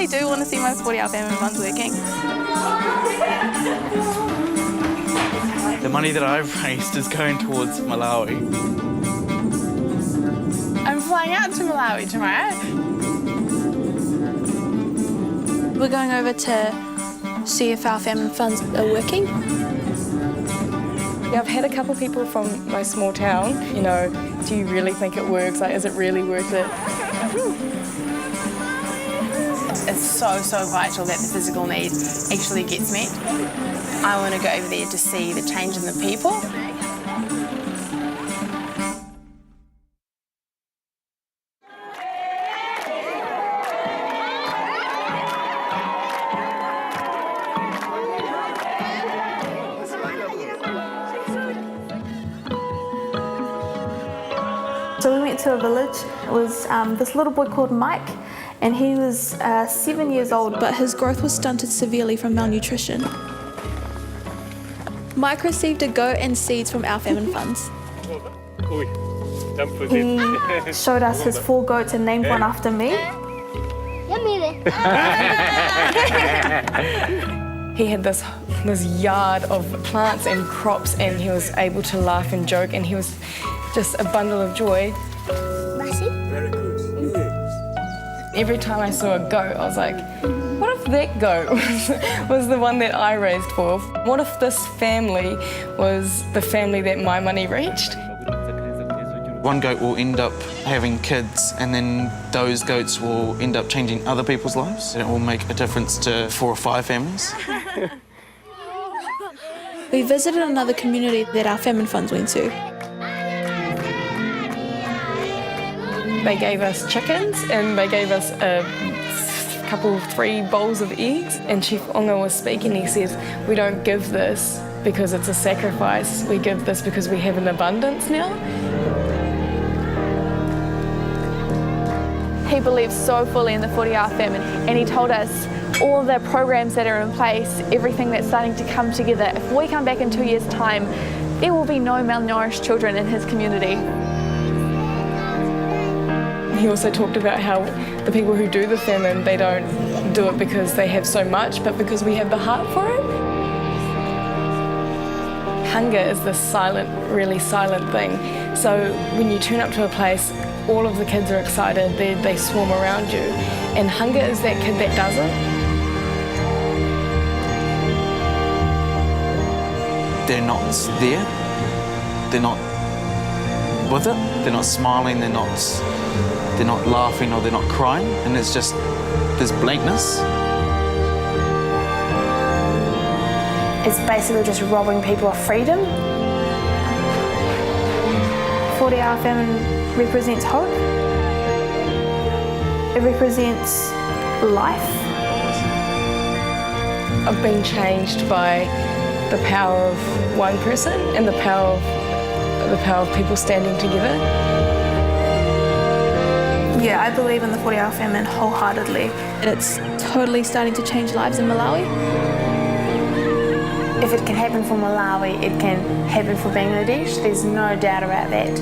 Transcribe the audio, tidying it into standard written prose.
really do want to see most 40 Hour Famine funds working. The money that I've raised is going towards Malawi. I'm flying out to Malawi tomorrow. We're going over to see if our famine funds are working. Yeah, I've had a couple of people from my small town, you know, do you really think it works? Like, is it really worth it? It's so vital that the physical need actually gets met. I want to go over there to see the change in the people. So we went to a village. It was this little boy called Mike, and he was 7 years old, but his growth was stunted severely from malnutrition. Mike received a goat and seeds from our famine funds. He showed us his 4 goats and named one after me. He had this yard of plants and crops, and he was able to laugh and joke, and he was just a bundle of joy. Very good. Every time I saw a goat, I was like, what if that goat was the one that I raised for? What if this family was the family that my money reached? One goat will end up having kids, and then those goats will end up changing other people's lives, and it will make a difference to 4 or 5 families. We visited another community that our famine funds went to. They gave us chickens, and they gave us a couple, 3 bowls of eggs. And Chief Onga was speaking, he says, we don't give this because it's a sacrifice, we give this because we have an abundance now. He believes so fully in the 40-hour famine, and he told us all the programs that are in place, everything that's starting to come together. If we come back in 2 years' time, there will be no malnourished children in his community. He also talked about how the people who do the famine, they don't do it because they have so much, but because we have the heart for it. Hunger is this silent, really silent thing. So when you turn up to a place, all of the kids are excited, they swarm around you. And hunger is that kid that doesn't. They're not there, they're not with it, they're not smiling, they're not laughing, or they're not crying, and it's just this blankness. It's basically just robbing people of freedom. 40-hour famine represents hope. It represents life. I've been changed by the power of one person and the power of people standing together. Yeah, I believe in the 40-hour famine wholeheartedly. It's totally starting to change lives in Malawi. If it can happen for Malawi, it can happen for Bangladesh. There's no doubt about that.